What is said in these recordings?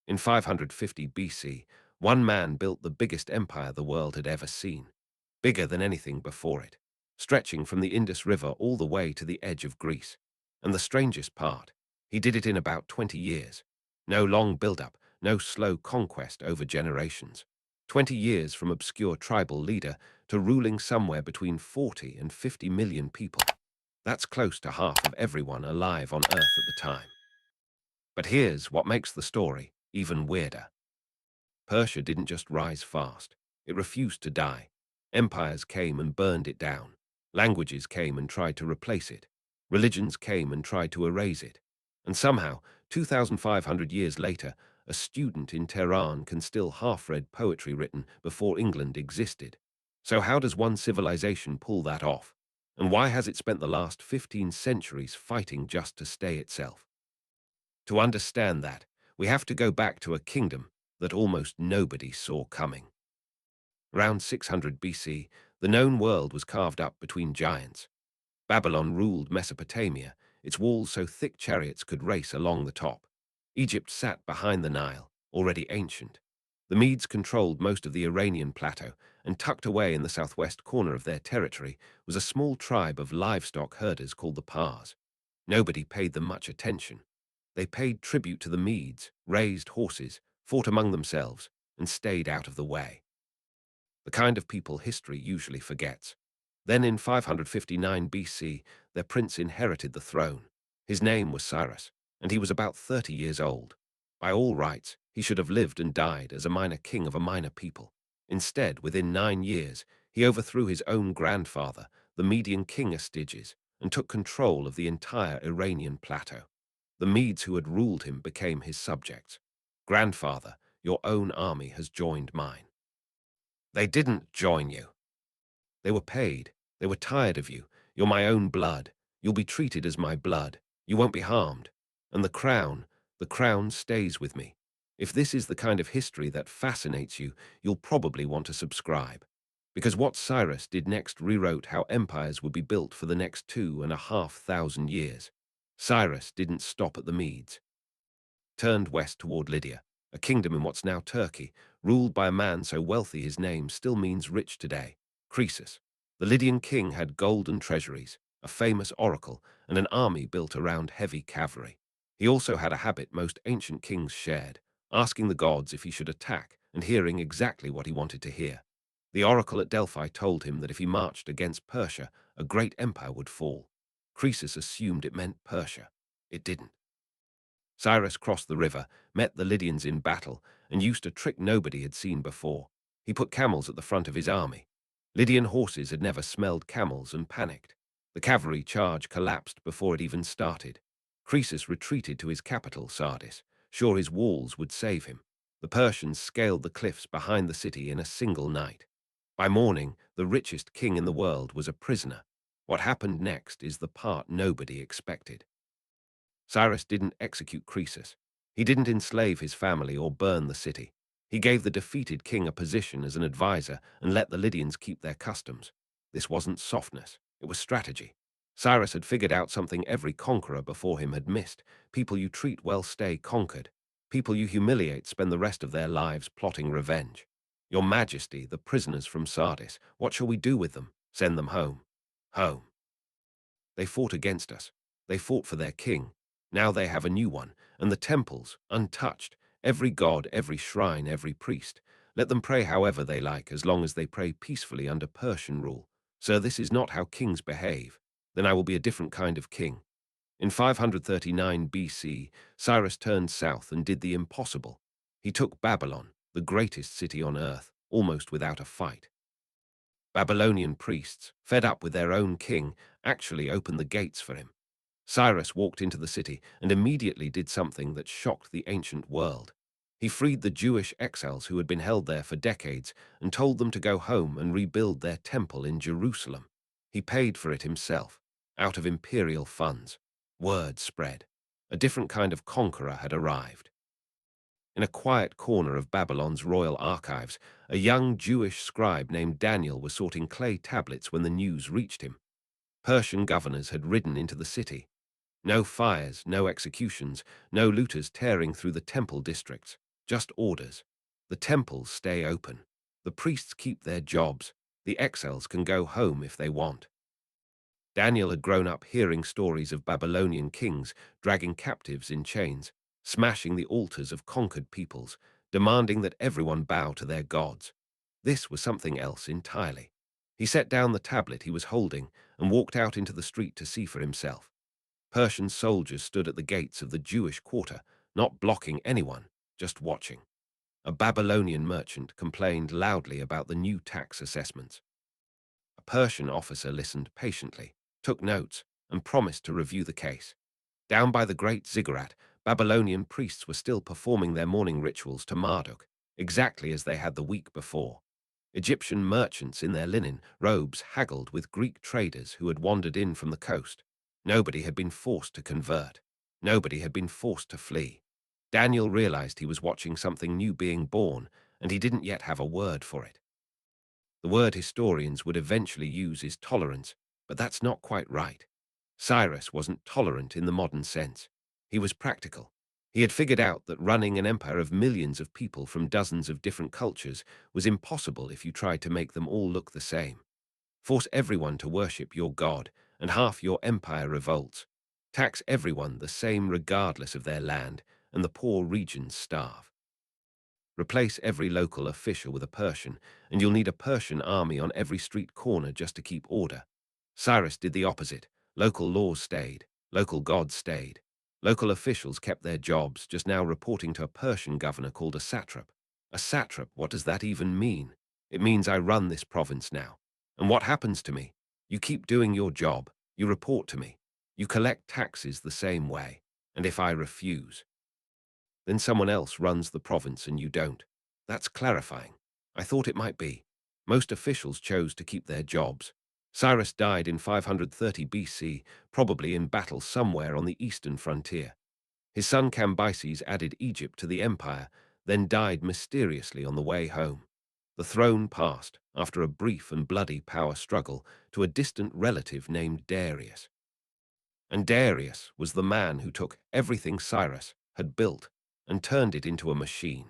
In 550 BC, one man built the biggest empire the world had ever seen, bigger than anything before it, stretching from the Indus River all the way to the edge of Greece. And the strangest part, he did it in about 20 years. No long build-up, no slow conquest over generations. 20 years from obscure tribal leader to ruling somewhere between 40 and 50 million people. That's close to half of everyone alive on Earth at the time. But here's what makes the story even weirder. Persia didn't just rise fast. It refused to die. Empires came and burned it down. Languages came and tried to replace it. Religions came and tried to erase it. And somehow, 2,500 years later, a student in Tehran can still half-read poetry written before England existed. So how does one civilization pull that off? And why has it spent the last 15 centuries fighting just to stay itself? To understand that, we have to go back to a kingdom that almost nobody saw coming. Around 600 BC, the known world was carved up between giants. Babylon ruled Mesopotamia, its walls so thick chariots could race along the top. Egypt sat behind the Nile, already ancient. The Medes controlled most of the Iranian plateau, and tucked away in the southwest corner of their territory was a small tribe of livestock herders called the Pars. Nobody paid them much attention. They paid tribute to the Medes, raised horses, fought among themselves, and stayed out of the way. The kind of people history usually forgets. Then in 559 BC, their prince inherited the throne. His name was Cyrus, and he was about 30 years old. By all rights, he should have lived and died as a minor king of a minor people. Instead, within 9 years, he overthrew his own grandfather, the Median king Astyages, and took control of the entire Iranian plateau. The Medes who had ruled him became his subjects. Grandfather, your own army has joined mine. They didn't join you. They were paid. They were tired of you. You're my own blood. You'll be treated as my blood. You won't be harmed. And the crown stays with me. If this is the kind of history that fascinates you, you'll probably want to subscribe. Because what Cyrus did next rewrote how empires would be built for the next 2,500 years. Cyrus didn't stop at the Medes. Turned west toward Lydia, a kingdom in what's now Turkey, ruled by a man so wealthy his name still means rich today, Croesus. The Lydian king had golden treasuries, a famous oracle, and an army built around heavy cavalry. He also had a habit most ancient kings shared, asking the gods if he should attack and hearing exactly what he wanted to hear. The oracle at Delphi told him that if he marched against Persia, a great empire would fall. Croesus assumed it meant Persia. It didn't. Cyrus crossed the river, met the Lydians in battle, and used a trick nobody had seen before. He put camels at the front of his army. Lydian horses had never smelled camels and panicked. The cavalry charge collapsed before it even started. Croesus retreated to his capital, Sardis, sure his walls would save him. The Persians scaled the cliffs behind the city in a single night. By morning, the richest king in the world was a prisoner. What happened next is the part nobody expected. Cyrus didn't execute Croesus. He didn't enslave his family or burn the city. He gave the defeated king a position as an advisor and let the Lydians keep their customs. This wasn't softness, it was strategy. Cyrus had figured out something every conqueror before him had missed. People you treat well stay conquered. People you humiliate spend the rest of their lives plotting revenge. Your Majesty, the prisoners from Sardis, what shall we do with them? Send them home. Home. They fought against us. They fought for their king. Now they have a new one, and the temples, untouched, every god, every shrine, every priest. Let them pray however they like, as long as they pray peacefully under Persian rule. Sir, this is not how kings behave. Then I will be a different kind of king. In 539 BC, Cyrus turned south and did the impossible. He took Babylon, the greatest city on earth, almost without a fight. Babylonian priests, fed up with their own king, actually opened the gates for him. Cyrus walked into the city and immediately did something that shocked the ancient world. He freed the Jewish exiles who had been held there for decades and told them to go home and rebuild their temple in Jerusalem. He paid for it himself, out of imperial funds. Word spread. A different kind of conqueror had arrived. In a quiet corner of Babylon's royal archives, a young Jewish scribe named Daniel was sorting clay tablets when the news reached him. Persian governors had ridden into the city. No fires, no executions, no looters tearing through the temple districts. just orders. The temples stay open. The priests keep their jobs. The exiles can go home if they want. Daniel had grown up hearing stories of Babylonian kings dragging captives in chains, smashing the altars of conquered peoples, demanding that everyone bow to their gods. This was something else entirely. He set down the tablet he was holding and walked out into the street to see for himself. Persian soldiers stood at the gates of the Jewish quarter, not blocking anyone, just watching. A Babylonian merchant complained loudly about the new tax assessments. A Persian officer listened patiently, took notes, and promised to review the case. Down by the great ziggurat, Babylonian priests were still performing their morning rituals to Marduk, exactly as they had the week before. Egyptian merchants in their linen robes haggled with Greek traders who had wandered in from the coast. Nobody had been forced to convert. Nobody had been forced to flee. Daniel realized he was watching something new being born, and he didn't yet have a word for it. The word historians would eventually use is tolerance, but that's not quite right. Cyrus wasn't tolerant in the modern sense. He was practical. He had figured out that running an empire of millions of people from dozens of different cultures was impossible if you tried to make them all look the same. Force everyone to worship your god, and half your empire revolts. Tax everyone the same regardless of their land, and the poor regions starve. Replace every local official with a Persian, and you'll need a Persian army on every street corner just to keep order. Cyrus did the opposite. Local laws stayed. Local gods stayed. Local officials kept their jobs, just now reporting to a Persian governor called a satrap. A satrap, what does that even mean? It means I run this province now. And what happens to me? You keep doing your job. You report to me. You collect taxes the same way. And if I refuse, then someone else runs the province and you don't. That's clarifying. I thought it might be. Most officials chose to keep their jobs. Cyrus died in 530 BC, probably in battle somewhere on the eastern frontier. His son Cambyses added Egypt to the empire, then died mysteriously on the way home. The throne passed, after a brief and bloody power struggle, to a distant relative named Darius. And Darius was the man who took everything Cyrus had built and turned it into a machine.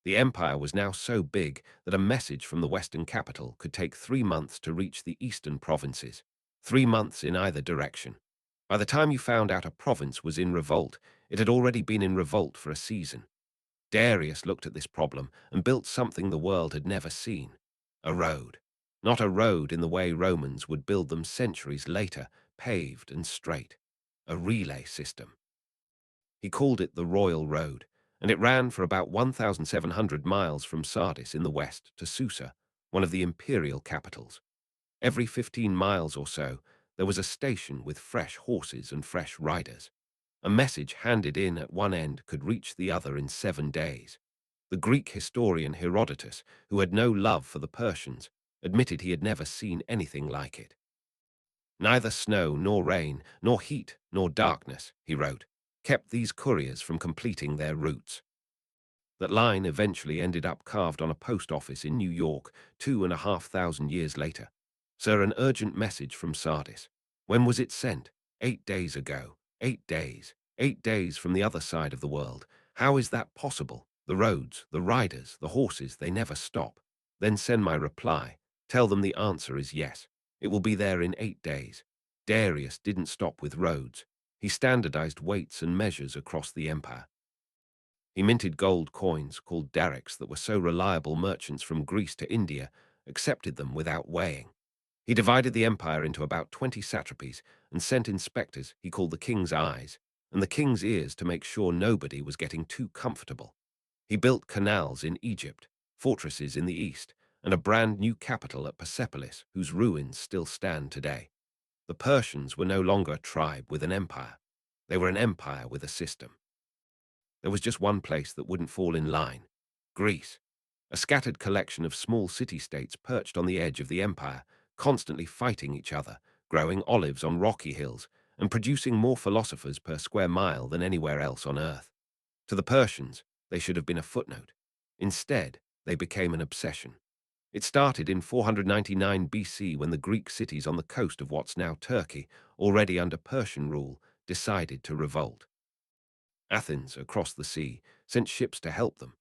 The empire was now so big that a message from the western capital could take 3 months to reach the eastern provinces, 3 months in either direction. By the time you found out a province was in revolt, it had already been in revolt for a season. Darius looked at this problem and built something the world had never seen. A road. Not a road in the way Romans would build them centuries later, paved and straight. A relay system. He called it the Royal Road, and it ran for about 1,700 miles from Sardis in the west to Susa, one of the imperial capitals. Every 15 miles or so, there was a station with fresh horses and fresh riders. A message handed in at one end could reach the other in 7 days. The Greek historian Herodotus, who had no love for the Persians, admitted he had never seen anything like it. Neither snow nor rain, nor heat nor darkness, he wrote, kept these couriers from completing their routes. That line eventually ended up carved on a post office in New York 2,500 years later. Sir, an urgent message from Sardis. When was it sent? 8 days ago. 8 days. 8 days from the other side of the world. How is that possible? The roads, the riders, the horses, they never stop. Then send my reply. Tell them the answer is yes. It will be there in 8 days. Darius didn't stop with roads. He standardized weights and measures across the empire. He minted gold coins called darics that were so reliable merchants from Greece to India accepted them without weighing. He divided the empire into about 20 satrapies and sent inspectors he called the king's eyes and the king's ears to make sure nobody was getting too comfortable. He built canals in Egypt, fortresses in the east, and a brand new capital at Persepolis whose ruins still stand today. The Persians were no longer a tribe with an empire. They were an empire with a system. There was just one place that wouldn't fall in line: Greece, a scattered collection of small city-states perched on the edge of the empire, constantly fighting each other, growing olives on rocky hills, and producing more philosophers per square mile than anywhere else on earth. To the Persians, they should have been a footnote. Instead, they became an obsession. It started in 499 BC when the Greek cities on the coast of what's now Turkey, already under Persian rule, decided to revolt. Athens, across the sea, sent ships to help them.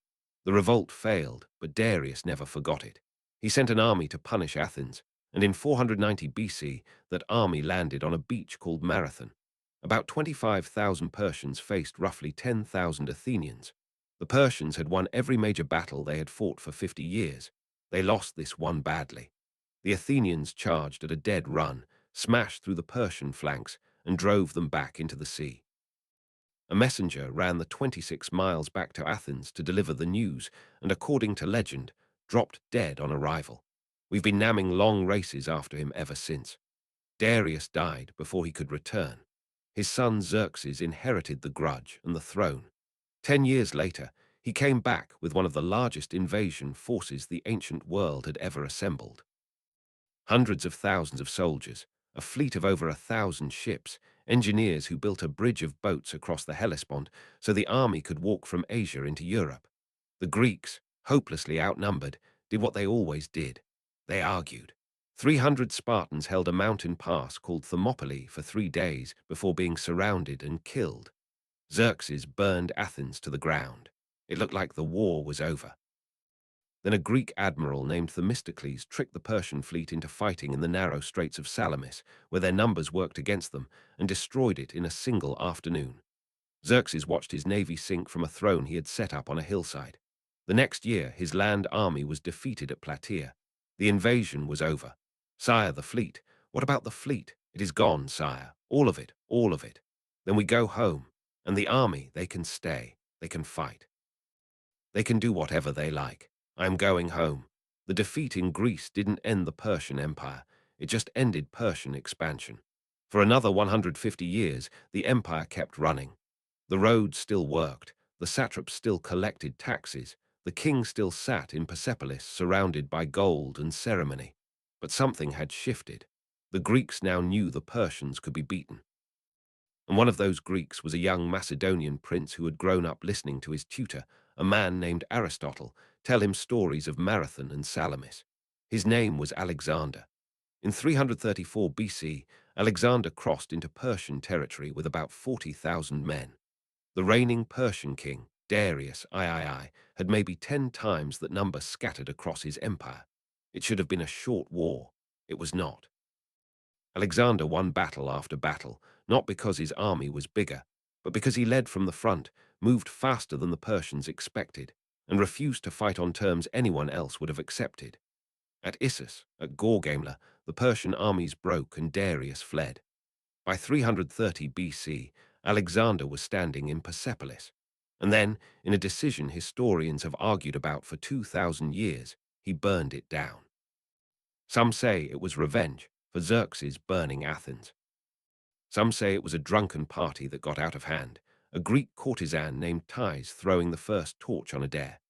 The revolt failed, but Darius never forgot it. He sent an army to punish Athens, and in 490 BC, that army landed on a beach called Marathon. About 25,000 Persians faced roughly 10,000 Athenians. The Persians had won every major battle they had fought for 50 years. They lost this one badly. The Athenians charged at a dead run, smashed through the Persian flanks, and drove them back into the sea. A messenger ran the 26 miles back to Athens to deliver the news, and according to legend, dropped dead on arrival. We've been namming long races after him ever since. Darius died before he could return. His son Xerxes inherited the grudge and the throne. 10 years later, he came back with one of the largest invasion forces the ancient world had ever assembled. Hundreds of thousands of soldiers, a fleet of over 1,000 ships, engineers who built a bridge of boats across the Hellespont so the army could walk from Asia into Europe. The Greeks, hopelessly outnumbered, did what they always did. They argued. 300 Spartans held a mountain pass called Thermopylae for 3 days before being surrounded and killed. Xerxes burned Athens to the ground. It looked like the war was over. Then a Greek admiral named Themistocles tricked the Persian fleet into fighting in the narrow straits of Salamis, where their numbers worked against them, and destroyed it in a single afternoon. Xerxes watched his navy sink from a throne he had set up on a hillside. The next year, his land army was defeated at Plataea. The invasion was over. Sire, the fleet. What about the fleet? It is gone, sire. All of it, all of it. Then we go home. And the army, they can stay. They can fight. They can do whatever they like. I am going home. The defeat in Greece didn't end the Persian Empire. It just ended Persian expansion. For another 150 years, the empire kept running. The roads still worked. The satraps still collected taxes. The king still sat in Persepolis surrounded by gold and ceremony. But something had shifted. The Greeks now knew the Persians could be beaten. And one of those Greeks was a young Macedonian prince who had grown up listening to his tutor, a man named Aristotle, tell him stories of Marathon and Salamis. His name was Alexander. In 334 BC, Alexander crossed into Persian territory with about 40,000 men. The reigning Persian king, Darius III, had maybe 10 times that number scattered across his empire. It should have been a short war. It was not. Alexander won battle after battle, not because his army was bigger, but because he led from the front, moved faster than the Persians expected, and refused to fight on terms anyone else would have accepted. At Issus, at Gorgamla, the Persian armies broke and Darius fled. By 330 BC, Alexander was standing in Persepolis. And then, in a decision historians have argued about for 2,000 years, he burned it down. Some say it was revenge for Xerxes burning Athens. Some say it was a drunken party that got out of hand, a Greek courtesan named Thais throwing the first torch on a dare.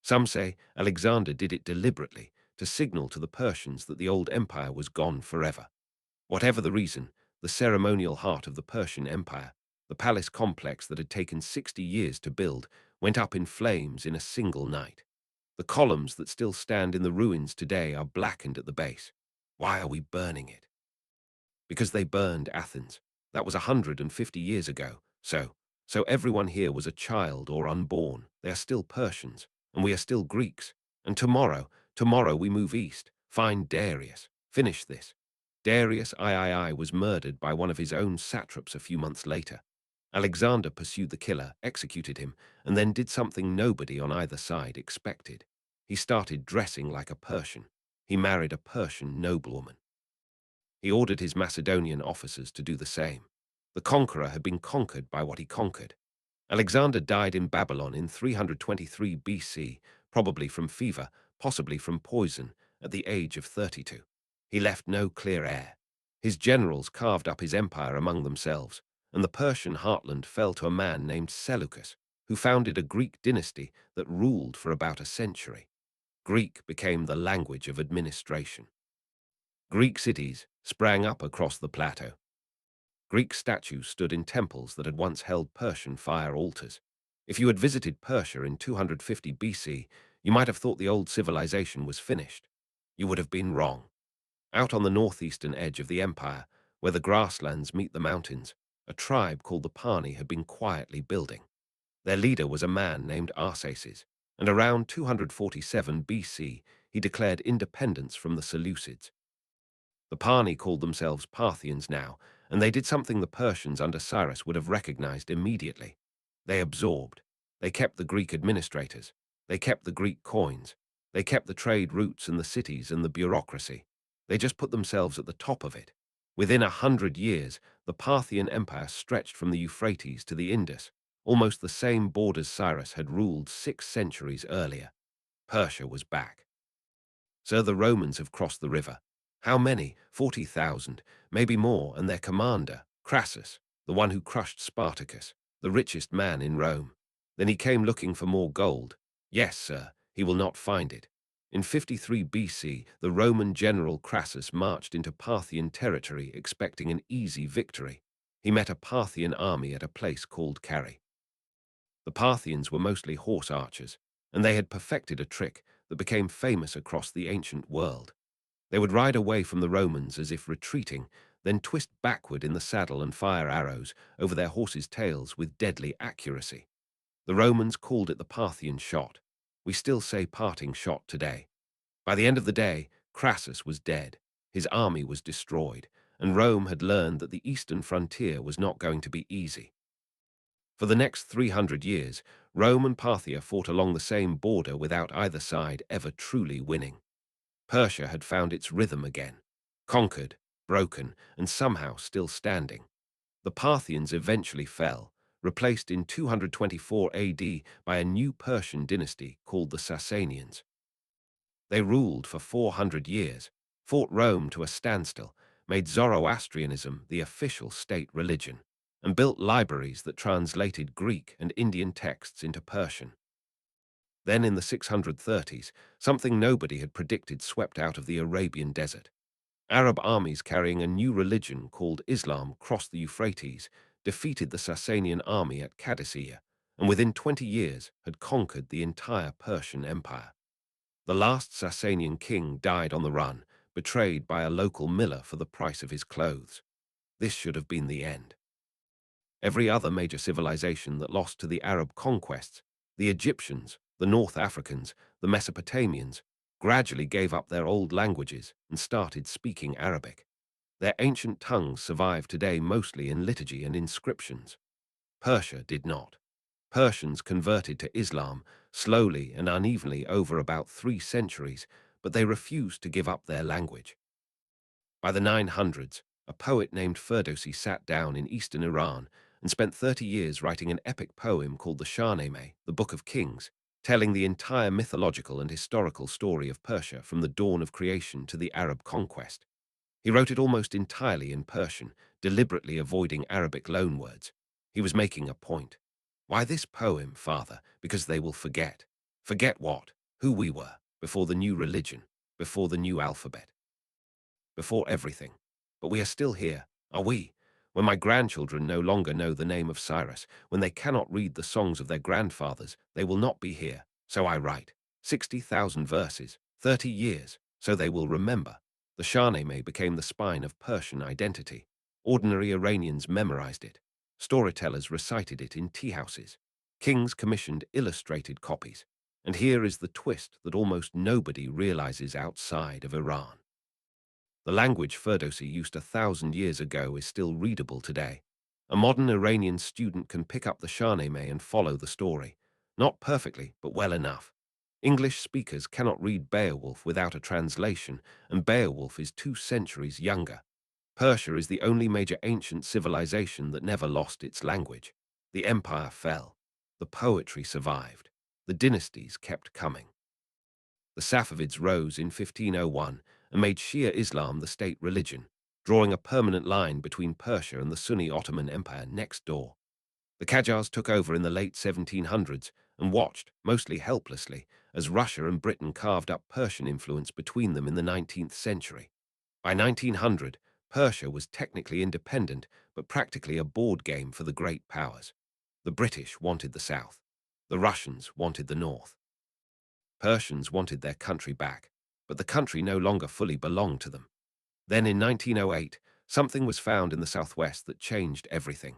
Some say Alexander did it deliberately to signal to the Persians that the old empire was gone forever. Whatever the reason, the ceremonial heart of the Persian Empire, the palace complex that had taken 60 years to build, went up in flames in a single night. The columns that still stand in the ruins today are blackened at the base. Why are we burning it? Because they burned Athens. That was 150 years ago. So everyone here was a child or unborn. They are still Persians, and we are still Greeks. And tomorrow we move east, find Darius, finish this. Darius III was murdered by one of his own satraps a few months later. Alexander pursued the killer, executed him, and then did something nobody on either side expected. He started dressing like a Persian. He married a Persian noblewoman. He ordered his Macedonian officers to do the same. The conqueror had been conquered by what he conquered. Alexander died in Babylon in 323 BC, probably from fever, possibly from poison, at the age of 32. He left no clear heir. His generals carved up his empire among themselves, and the Persian heartland fell to a man named Seleucus, who founded a Greek dynasty that ruled for about a century. Greek became the language of administration. Greek cities sprang up across the plateau. Greek statues stood in temples that had once held Persian fire altars. If you had visited Persia in 250 BC, you might have thought the old civilization was finished. You would have been wrong. Out on the northeastern edge of the empire, where the grasslands meet the mountains, a tribe called the Pani had been quietly building. Their leader was a man named Arsaces, and around 247 BC he declared independence from the Seleucids. The Parni called themselves Parthians now, and they did something the Persians under Cyrus would have recognized immediately. They absorbed. They kept the Greek administrators. They kept the Greek coins. They kept the trade routes and the cities and the bureaucracy. They just put themselves at the top of it. Within 100 years, the Parthian Empire stretched from the Euphrates to the Indus, almost the same borders Cyrus had ruled 6 centuries earlier. Persia was back. Sir, the Romans have crossed the river. How many? 40,000, maybe more, and their commander, Crassus, the one who crushed Spartacus, the richest man in Rome. Then he came looking for more gold. Yes, sir, he will not find it. In 53 BC, the Roman general Crassus marched into Parthian territory expecting an easy victory. He met a Parthian army at a place called Carrhae. The Parthians were mostly horse archers, and they had perfected a trick that became famous across the ancient world. They would ride away from the Romans as if retreating, then twist backward in the saddle and fire arrows over their horses' tails with deadly accuracy. The Romans called it the Parthian shot. We still say parting shot today. By the end of the day, Crassus was dead, his army was destroyed, and Rome had learned that the eastern frontier was not going to be easy. For the next 300 years, Rome and Parthia fought along the same border without either side ever truly winning. Persia had found its rhythm again, conquered, broken, and somehow still standing. The Parthians eventually fell, replaced in 224 AD by a new Persian dynasty called the Sasanians. They ruled for 400 years, fought Rome to a standstill, made Zoroastrianism the official state religion, and built libraries that translated Greek and Indian texts into Persian. Then in the 630s, something nobody had predicted swept out of the Arabian desert. Arab armies carrying a new religion called Islam crossed the Euphrates, defeated the Sasanian army at Qadisiyah, and within 20 years had conquered the entire Persian Empire. The last Sasanian king died on the run, betrayed by a local miller for the price of his clothes. This should have been the end. Every other major civilization that lost to the Arab conquests, the Egyptians, the North Africans, the Mesopotamians, gradually gave up their old languages and started speaking Arabic. Their ancient tongues survive today mostly in liturgy and inscriptions. Persia did not. Persians converted to Islam slowly and unevenly over about 3 centuries, but they refused to give up their language. By the 900s, a poet named Ferdowsi sat down in eastern Iran and spent 30 years writing an epic poem called the Shahnameh, the Book of Kings, telling the entire mythological and historical story of Persia from the dawn of creation to the Arab conquest. He wrote it almost entirely in Persian, deliberately avoiding Arabic loanwords. He was making a point. Why this poem, father? Because they will forget. Forget what? Who we were, before the new religion, before the new alphabet, before everything. But we are still here, are we? When my grandchildren no longer know the name of Cyrus, when they cannot read the songs of their grandfathers, they will not be here. So I write. 60,000 verses, 30 years, so they will remember. The Shahnameh became the spine of Persian identity. Ordinary Iranians memorized it. Storytellers recited it in tea-houses. Kings commissioned illustrated copies. And here is the twist that almost nobody realizes outside of Iran. The language Ferdowsi used 1,000 years ago is still readable today. A modern Iranian student can pick up the Shahnameh and follow the story. Not perfectly, but well enough. English speakers cannot read Beowulf without a translation, and Beowulf is 2 centuries younger. Persia is the only major ancient civilization that never lost its language. The empire fell. The poetry survived. The dynasties kept coming. The Safavids rose in 1501 and made Shia Islam the state religion, drawing a permanent line between Persia and the Sunni Ottoman Empire next door. The Qajars took over in the late 1700s and watched, mostly helplessly, as Russia and Britain carved up Persian influence between them in the 19th century. By 1900, Persia was technically independent, but practically a board game for the great powers. The British wanted the south. The Russians wanted the north. Persians wanted their country back, but the country no longer fully belonged to them. Then in 1908, something was found in the southwest that changed everything.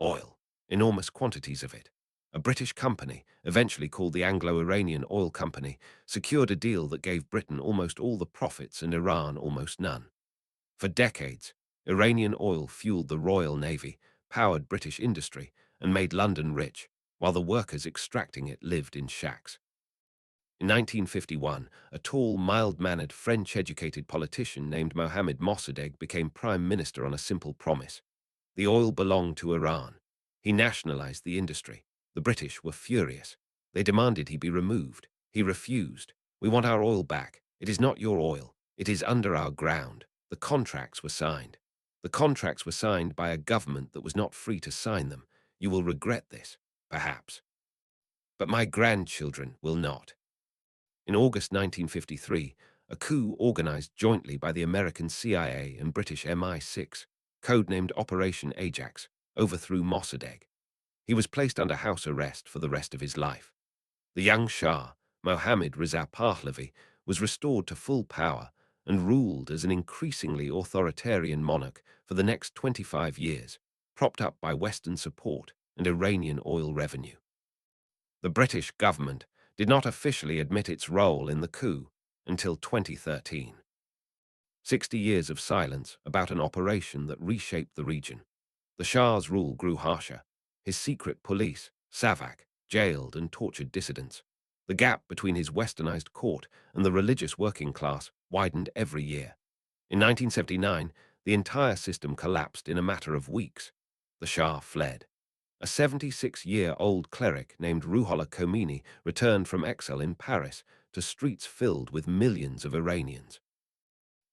Oil, enormous quantities of it. A British company, eventually called the Anglo-Iranian Oil Company, secured a deal that gave Britain almost all the profits and Iran almost none. For decades, Iranian oil fueled the Royal Navy, powered British industry, and made London rich, while the workers extracting it lived in shacks. In 1951, a tall, mild-mannered, French-educated politician named Mohammad Mossadegh became prime minister on a simple promise. The oil belonged to Iran. He nationalized the industry. The British were furious. They demanded he be removed. He refused. "We want our oil back. It is not your oil. It is under our ground." The contracts were signed. The contracts were signed by a government that was not free to sign them. You will regret this, perhaps. But my grandchildren will not. In August 1953, a coup organized jointly by the American CIA and British MI6, codenamed Operation Ajax, overthrew Mossadegh. He was placed under house arrest for the rest of his life. The young Shah, Mohammad Reza Pahlavi, was restored to full power and ruled as an increasingly authoritarian monarch for the next 25 years, propped up by Western support and Iranian oil revenue. The British government did not officially admit its role in the coup until 2013. 60 years of silence about an operation that reshaped the region. The Shah's rule grew harsher. His secret police, Savak, jailed and tortured dissidents. The gap between his westernized court and the religious working class widened every year. In 1979, the entire system collapsed in a matter of weeks. The Shah fled. A 76-year-old cleric named Ruhollah Khomeini returned from exile in Paris to streets filled with millions of Iranians.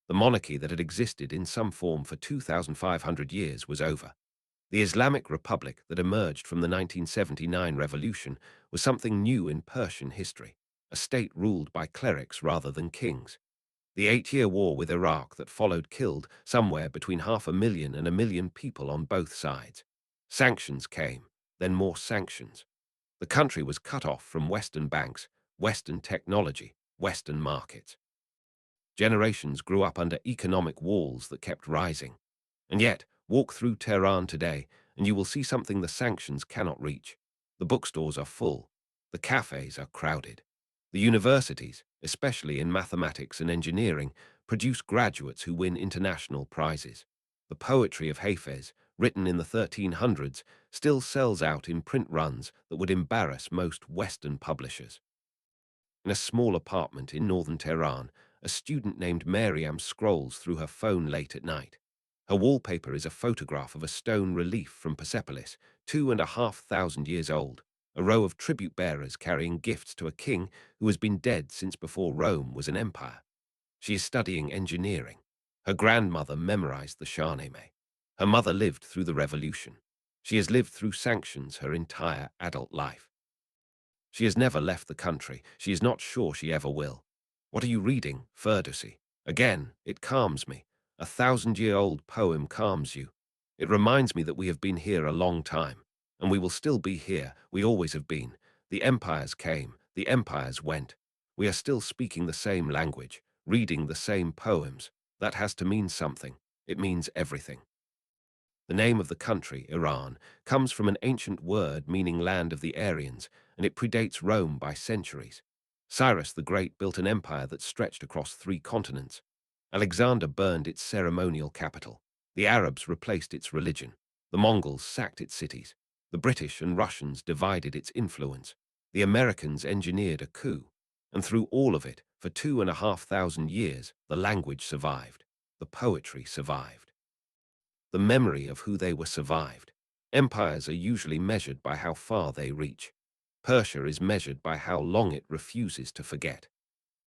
The monarchy that had existed in some form for 2,500 years was over. The Islamic Republic that emerged from the 1979 revolution was something new in Persian history, a state ruled by clerics rather than kings. The 8-year war with Iraq that followed killed somewhere between 500,000 and 1 million people on both sides. Sanctions came, then more sanctions. The country was cut off from Western banks, Western technology, Western markets. Generations grew up under economic walls that kept rising. And yet, walk through Tehran today, and you will see something the sanctions cannot reach. The bookstores are full. The cafes are crowded. The universities, especially in mathematics and engineering, produce graduates who win international prizes. The poetry of Hafez, written in the 1300s, still sells out in print runs that would embarrass most Western publishers. In a small apartment in northern Tehran, a student named Maryam scrolls through her phone late at night. Her wallpaper is a photograph of a stone relief from Persepolis, 2,500 years old, a row of tribute bearers carrying gifts to a king who has been dead since before Rome was an empire. She is studying engineering. Her grandmother memorized the Shahnameh. Her mother lived through the revolution. She has lived through sanctions her entire adult life. She has never left the country. She is not sure she ever will. What are you reading, Ferdowsi? Again, it calms me. A 1,000-year-old poem calms you. It reminds me that we have been here a long time, and we will still be here. We always have been. The empires came, the empires went. We are still speaking the same language, reading the same poems. That has to mean something. It means everything. The name of the country, Iran, comes from an ancient word meaning land of the Aryans, and it predates Rome by centuries. Cyrus the Great built an empire that stretched across 3 continents. Alexander burned its ceremonial capital. The Arabs replaced its religion. The Mongols sacked its cities. The British and Russians divided its influence. The Americans engineered a coup. And through all of it, for 2,500 years, the language survived. The poetry survived. The memory of who they were survived. Empires are usually measured by how far they reach. Persia is measured by how long it refuses to forget.